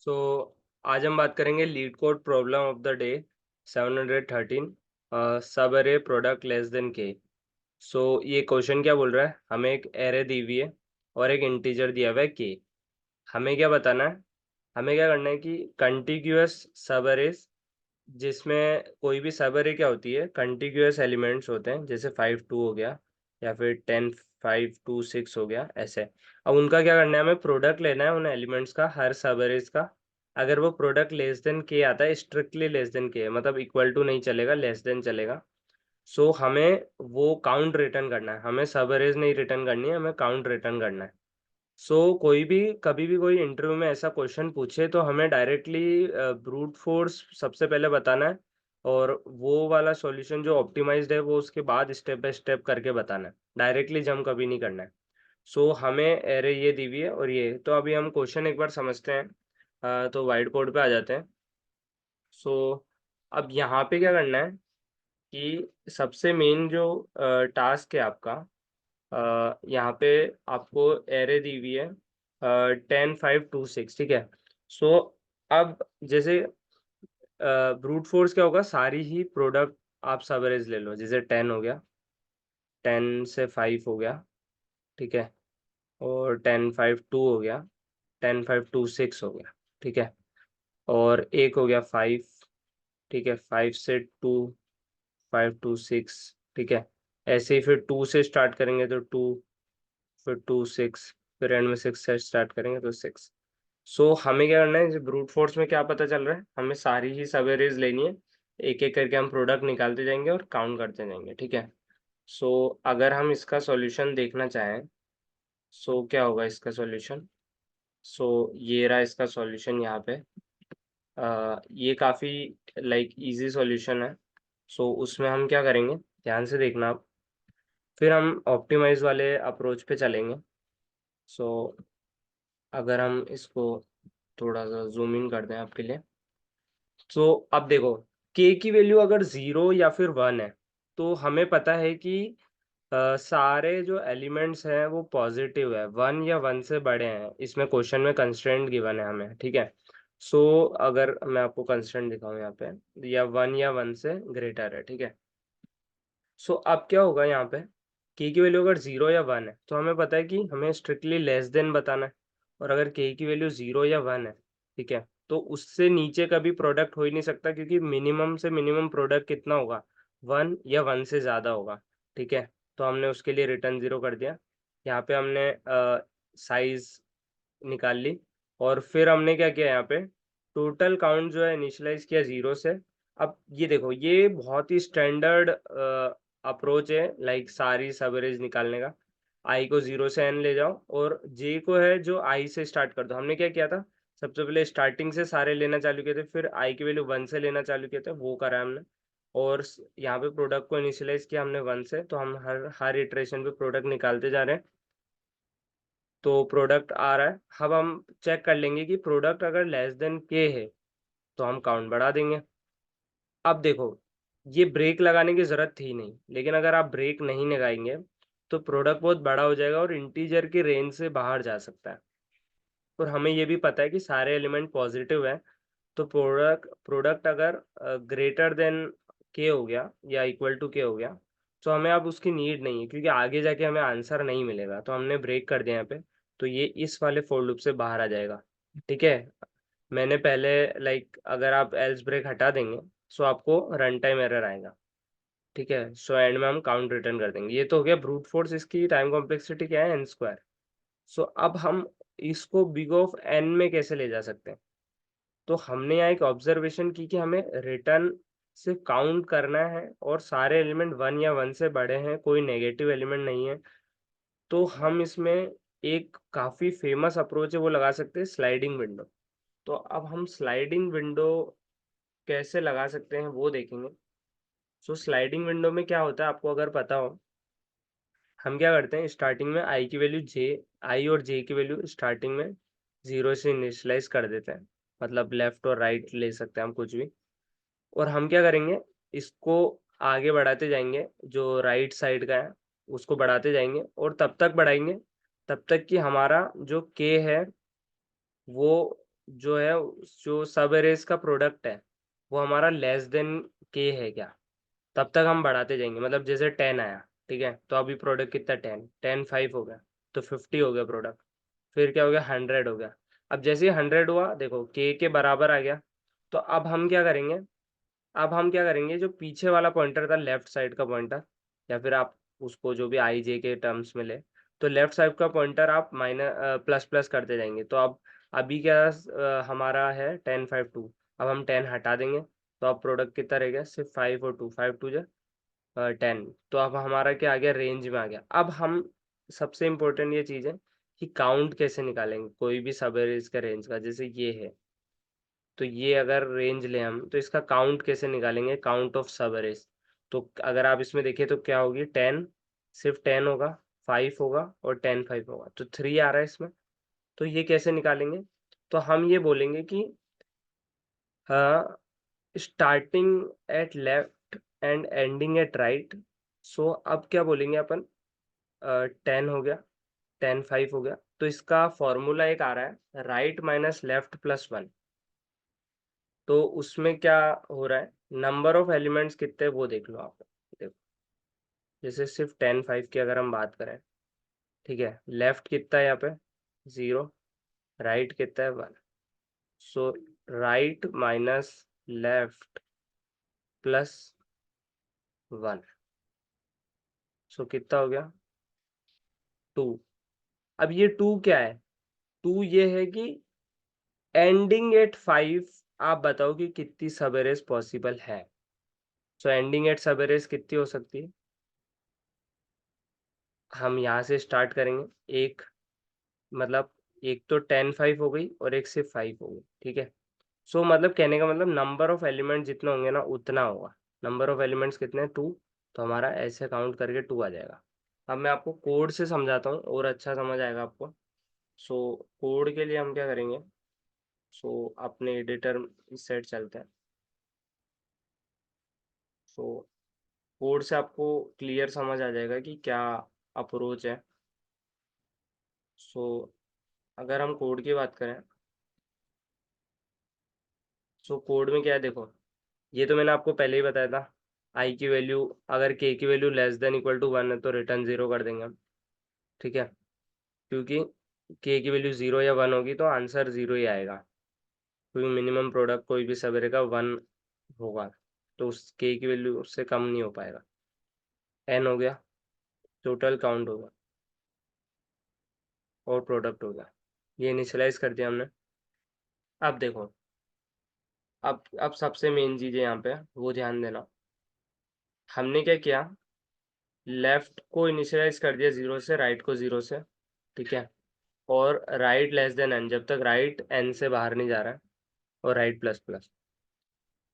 सो आज हम बात करेंगे leet code problem of the day 713 सब एरे प्रोडक्ट लेस देन के। सो ये क्वेश्चन क्या बोल रहा है, हमें एक एरे दी हुई है और एक इंटीजर दिया हुआ है के। हमें क्या बताना है, हमें क्या करना है कि कंटिग्यूअस सब एरेज जिसमें कोई भी सब एरे क्या होती है, कंटिग्यूअस एलिमेंट्स होते हैं, जैसे 5 2 हो गया या फिर 10 5 2 6 हो गया ऐसे। अब उनका क्या करना है, हमें प्रोडक्ट लेना है उन एलिमेंट्स का, हर सब एरेज का। अगर वो प्रोडक्ट लेस देन के आता है, स्ट्रिक्टली लेस देन के मतलब इक्वल टू नहीं चलेगा, लेस देन चलेगा। सो हमें वो काउंट रिटर्न करना है, हमें सब एरेज नहीं रिटर्न करनी है, हमें काउंट रिटर्न करना है। कोई भी कभी भी कोई इंटरव्यू में ऐसा क्वेश्चन पूछे तो हमें डायरेक्टली ब्रूट फोर्स सबसे पहले बताना है, और वो वाला सॉल्यूशन जो ऑप्टिमाइज्ड है वो उसके बाद स्टेप बाय स्टेप करके बताना है, डायरेक्टली जंप कभी नहीं करना है। हमें एरे ये दी हुई है और ये तो अभी हम क्वेश्चन एक बार समझते हैं। तो वाइट बोर्ड पे आ जाते हैं। सो अब यहाँ पे क्या करना है कि सबसे मेन जो टास्क है आपका, यहाँ पे आपको एरे दी हुई है 10 5 2 6, ठीक है। सो अब जैसे ब्रूट फोर्स क्या होगा, सारी ही प्रोडक्ट आप सब एवरेज ले लो, जैसे 10 हो गया, 10 से 5 हो गया, ठीक है। और 10 5 2 हो गया, 10 5 2 6 हो गया, ठीक है। और एक हो गया 5, ठीक है, 5 से 2 5 2 6, ठीक है। ऐसे ही फिर 2 से स्टार्ट करेंगे तो 2, फिर 2 6, फिर एंड में 6 से स्टार्ट करेंगे तो 6। हमें क्या करना है, ब्रूट फोर्स में क्या पता चल रहा है, हमें सारी ही सब एरेज लेनी है, एक एक करके हम प्रोडक्ट निकालते जाएंगे और काउंट करते जाएंगे, ठीक है। अगर हम इसका सॉल्यूशन देखना चाहें, क्या होगा इसका सॉल्यूशन। ये रहा इसका सॉल्यूशन यहाँ पे। ये काफ़ी लाइक इजी सॉल्यूशन है। उसमें हम क्या करेंगे, ध्यान से देखना आप। फिर हम ऑप्टिमाइज वाले अप्रोच पे चलेंगे। सो अगर हम इसको थोड़ा सा जूम इन कर दें आपके लिए, अब देखो, के की वैल्यू अगर 0 या फिर 1 है तो हमें पता है कि सारे जो एलिमेंट्स हैं वो पॉजिटिव है, 1 या 1 से बड़े हैं, इसमें क्वेश्चन में कंस्ट्रेंट गिवन है हमें, ठीक है। अगर मैं आपको कंस्ट्रेंट दिखाऊं यहाँ पे, या 1 से ग्रेटर है, ठीक है। अब क्या होगा यहाँ पे, के की वैल्यू अगर 0 या 1 है तो हमें पता है कि हमें स्ट्रिक्टली लेस देन बताना है। और अगर के की वैल्यू 0 या 1 है, ठीक है, तो उससे नीचे कभी प्रोडक्ट हो ही नहीं सकता, क्योंकि मिनिमम से मिनिमम प्रोडक्ट कितना होगा, 1 या 1 से ज़्यादा होगा, ठीक है। तो हमने उसके लिए रिटर्न 0 कर दिया। यहाँ पे हमने साइज निकाल ली, और फिर हमने क्या किया, यहाँ पे टोटल काउंट जो है इनिशियलाइज किया 0 से। अब ये देखो, ये बहुत ही स्टैंडर्ड अप्रोच है लाइक सारी सबरेज निकालने का। आई को 0 से एन ले जाओ, और जे को है जो आई से स्टार्ट कर दो। हमने क्या किया था, सबसे पहले स्टार्टिंग से सारे लेना चालू किए थे, फिर आई की वैल्यू 1 से लेना चालू किए थे, वो करा है हमने। और यहाँ पे प्रोडक्ट को इनिशियलाइज किया हमने 1 से, तो हम हर हर इटरेशन पे प्रोडक्ट निकालते जा रहे हैं। तो प्रोडक्ट आ रहा है, अब हम चेक कर लेंगे कि प्रोडक्ट अगर लेस देन के है तो हम काउंट बढ़ा देंगे। अब देखो, ये ब्रेक लगाने की जरूरत थी नहीं, लेकिन अगर आप ब्रेक नहीं लगाएंगे तो प्रोडक्ट बहुत बड़ा हो जाएगा और इंटीजर की रेंज से बाहर जा सकता है। और हमें ये भी पता है कि सारे एलिमेंट पॉजिटिव है, तो प्रोडक्ट प्रोडक्ट अगर ग्रेटर देन के हो गया या इक्वल टू के हो गया, तो हमें अब उसकी नीड नहीं है, क्योंकि आगे जाके हमें आंसर नहीं मिलेगा, तो हमने ब्रेक कर दिया यहाँ पे। तो ये इस वाले फोर लूप से बाहर आ जाएगा, ठीक है। मैंने पहले लाइक अगर आप एल्स ब्रेक हटा देंगे आपको रन टाइम एरर आएगा, ठीक है। एंड में हम काउंट रिटर्न कर देंगे। ये तो हो गया ब्रूट फोर्स, इसकी टाइम कॉम्प्लेक्सिटी क्या है, एन स्क्वायर। अब हम इसको बिग ऑफ एन में कैसे ले जा सकते हैं। तो हमने यहाँ एक ऑब्जर्वेशन की कि हमें रिटर्न सिर्फ काउंट करना है, और सारे एलिमेंट 1 या 1 से बड़े हैं, कोई नेगेटिव एलिमेंट नहीं है। तो हम इसमें एक काफी फेमस अप्रोच है वो लगा सकते हैं, स्लाइडिंग विंडो। तो अब हम स्लाइडिंग विंडो कैसे लगा सकते हैं वो देखेंगे। स्लाइडिंग विंडो में क्या होता है, आपको अगर पता हो, हम क्या करते हैं, स्टार्टिंग में आई की वैल्यू जे, आई और जे की वैल्यू स्टार्टिंग में 0 से इनिशियलाइज कर देते हैं, मतलब लेफ्ट और राइट ले सकते हैं हम कुछ भी। और हम क्या करेंगे, इसको आगे बढ़ाते जाएंगे, जो राइट साइड का है उसको बढ़ाते जाएंगे, और तब तक बढ़ाएंगे तब तक कि हमारा जो के है वो जो है जो सब एरेज का प्रोडक्ट है वो हमारा लेस देन के है क्या, तब तक हम बढ़ाते जाएंगे। मतलब जैसे 10 आया, ठीक है, तो अभी प्रोडक्ट कितना 10 5 हो गया, तो 50 हो गया प्रोडक्ट। फिर क्या हो गया 100 हो गया। अब जैसे ही 100 हुआ देखो के बराबर आ गया, तो अब हम क्या करेंगे, अब हम क्या करेंगे, जो पीछे वाला पॉइंटर था लेफ्ट साइड का पॉइंटर, या फिर आप उसको जो भी आई जे के टर्म्स में ले, तो लेफ्ट साइड का पॉइंटर आप माइनस प्लस प्लस करते जाएंगे। तो अब अभी क्या हमारा है 10 5 2, अब हम 10 हटा देंगे, तो अब प्रोडक्ट कितना रह गया, सिर्फ 5 और 2, 5 2 जा 10। तो अब हमारा क्या आ गया, रेंज में आ गया। अब हम सबसे इम्पोर्टेंट ये चीज़ है कि काउंट कैसे निकालेंगे कोई भी सब एरेज का रेंज का। जैसे ये है, तो ये अगर रेंज ले हम, तो इसका काउंट कैसे निकालेंगे, काउंट ऑफ सब एरेज। तो अगर आप इसमें देखिए तो क्या होगी, 10, सिर्फ 10 होगा, 5 होगा और 10 5 होगा, तो 3 आ रहा है इसमें। तो ये कैसे निकालेंगे, तो हम ये बोलेंगे कि हाँ, starting at left end ending at right. So अब क्या बोलेंगे अपन, 10 हो गया, 10 5 हो गया, तो इसका फॉर्मूला एक आ रहा है, राइट माइनस लेफ्ट प्लस 1। तो उसमें क्या हो रहा है, नंबर ऑफ एलिमेंट्स कितने वो देख लो आप। देखो जैसे सिर्फ 10 5 की अगर हम बात करें, ठीक है, लेफ्ट कितना है यहाँ पे 0, राइट कितना है 1। सो राइट माइनस लेफ्ट प्लस 1, सो कितना हो गया 2। अब ये 2 क्या है, 2 ये है कि एंडिंग एट 5, आप बताओ कि कितनी सब एरेज पॉसिबल है। सो एंडिंग एट सब एरेज कितनी हो सकती है, हम यहाँ से स्टार्ट करेंगे, एक मतलब एक तो 10 5 हो गई और एक सिर्फ 5 हो गई, ठीक है। सो मतलब कहने का मतलब नंबर ऑफ एलिमेंट जितना होंगे ना उतना होगा। नंबर ऑफ एलिमेंट्स कितने 2, तो हमारा ऐसे काउंट करके 2 आ जाएगा। अब मैं आपको कोड से समझाता हूँ और अच्छा समझ आएगा आपको। सो कोड के लिए हम क्या करेंगे, सो अपने एडिटर इस साइड चलते हैं। सो कोड से आपको क्लियर समझ आ जाएगा कि क्या अप्रोच है। सो अगर हम कोड की बात करें, सो कोड में क्या है देखो, ये तो मैंने आपको पहले ही बताया था, आई की वैल्यू, अगर के की value less than equal to 1 है तो रिटर्न 0 कर देंगे हम, ठीक है। क्योंकि के की वैल्यू 0 या 1 होगी तो आंसर 0 ही आएगा, क्योंकि मिनिमम प्रोडक्ट कोई भी सवेरे का 1 होगा, तो उस के की वैल्यू उससे कम नहीं हो पाएगा। एन हो गया, टोटल काउंट होगा और प्रोडक्ट होगा, ये इनिशियलाइज कर दिया हमने। अब देखो, अब सबसे मेन चीज़ है यहाँ पे, वो ध्यान देना। हमने क्या किया, लेफ्ट को इनिशियलाइज कर दिया 0 से, राइट को 0 से, ठीक है। और राइट लेस देन एन, जब तक राइट एन से बाहर नहीं जा रहा है, और राइट प्लस प्लस।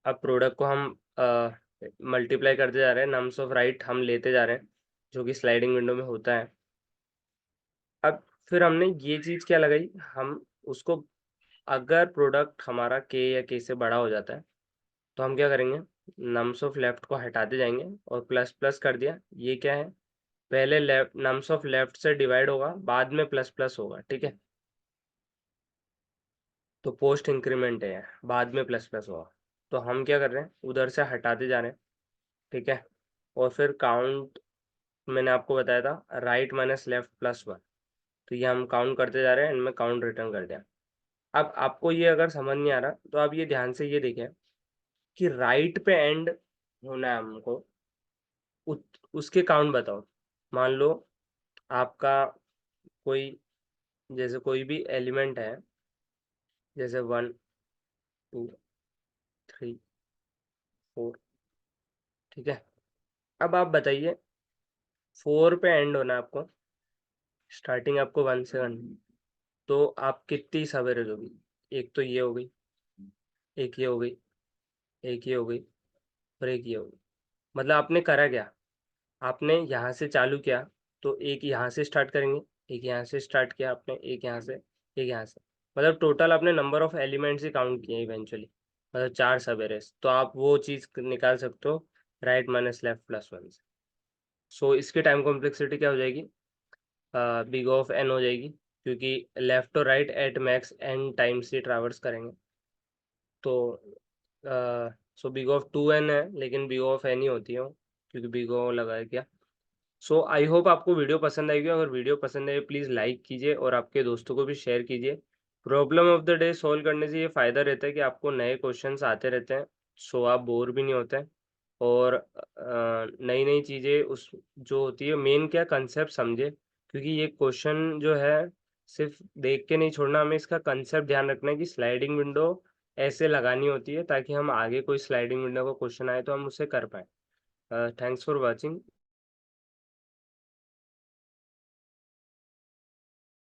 अब प्रोडक्ट को हम मल्टीप्लाई करते जा रहे हैं, नम्स ऑफ राइट हम लेते जा रहे हैं, जो कि स्लाइडिंग विंडो में होता है। अब फिर हमने ये चीज़ क्या लगाई, हम उसको, अगर प्रोडक्ट हमारा के या के से बड़ा हो जाता है तो हम क्या करेंगे, नम्स ऑफ लेफ्ट को हटाते जाएंगे और प्लस प्लस कर दिया। ये क्या है, पहले लेफ्ट नम्स ऑफ लेफ्ट से डिवाइड होगा, बाद में प्लस प्लस होगा, ठीक है। तो पोस्ट इंक्रीमेंट है, बाद में प्लस प्लस होगा। तो हम क्या कर रहे हैं, उधर से हटाते जा रहे हैं, ठीक है। और फिर काउंट, मैंने आपको बताया था राइट माइनस लेफ्ट प्लस 1, तो ये हम काउंट करते जा रहे हैं, इनमें काउंट रिटर्न कर दिया। अब आपको ये अगर समझ नहीं आ रहा तो आप ये ध्यान से ये देखें कि राइट पे एंड होना है हमको, उसके काउंट बताओ। मान लो आपका कोई, जैसे कोई भी एलिमेंट है, जैसे 1 2 3 4, ठीक है। अब आप बताइए, 4 पे एंड होना है आपको, स्टार्टिंग आपको 1 से 1, तो आप कितनी सवेरेज होगी, एक तो ये हो गई, एक ये हो गई, एक ये हो गई और एक ये हो गई। मतलब आपने करा क्या, आपने यहाँ से चालू किया, तो एक यहाँ से स्टार्ट करेंगे, एक यहाँ से स्टार्ट किया आपने, एक यहाँ से, एक यहाँ से, मतलब टोटल आपने number of elements he count किए इवेंचुअली, मतलब 4 सवेरेज। तो आप वो चीज़ निकाल सकते हो राइट माइनस लेफ्ट प्लस 1 से। सो इसकी टाइम कॉम्प्लेक्सिटी क्या हो जाएगी, बिग ऑफ एन हो जाएगी, क्योंकि लेफ्ट और right at max n times ही ट्रैवर्स करेंगे। तो सो बिग ऑफ 2n है, लेकिन बिग ऑफ एन ही होती है वो, क्योंकि बिग ओ लगा है क्या। सो आई होप आपको वीडियो पसंद आएगी। अगर वीडियो पसंद आए प्लीज़ लाइक कीजिए और आपके दोस्तों को भी शेयर कीजिए। Problem of the day solve करने से ये फ़ायदा रहता है कि आपको नए क्वेश्चंस आते रहते हैं, सो आप बोर भी नहीं होते हैं। और नई नई चीज़ें उस जो होती है, मेन क्या कंसेप्ट समझे, क्योंकि ये क्वेश्चन जो है सिर्फ देख के नहीं छोड़ना, हमें इसका कंसेप्ट ध्यान रखना है कि स्लाइडिंग विंडो ऐसे लगानी होती है ताकि हम आगे कोई स्लाइडिंग विंडो का क्वेश्चन आए तो हम उसे कर पाए। Thanks for watching.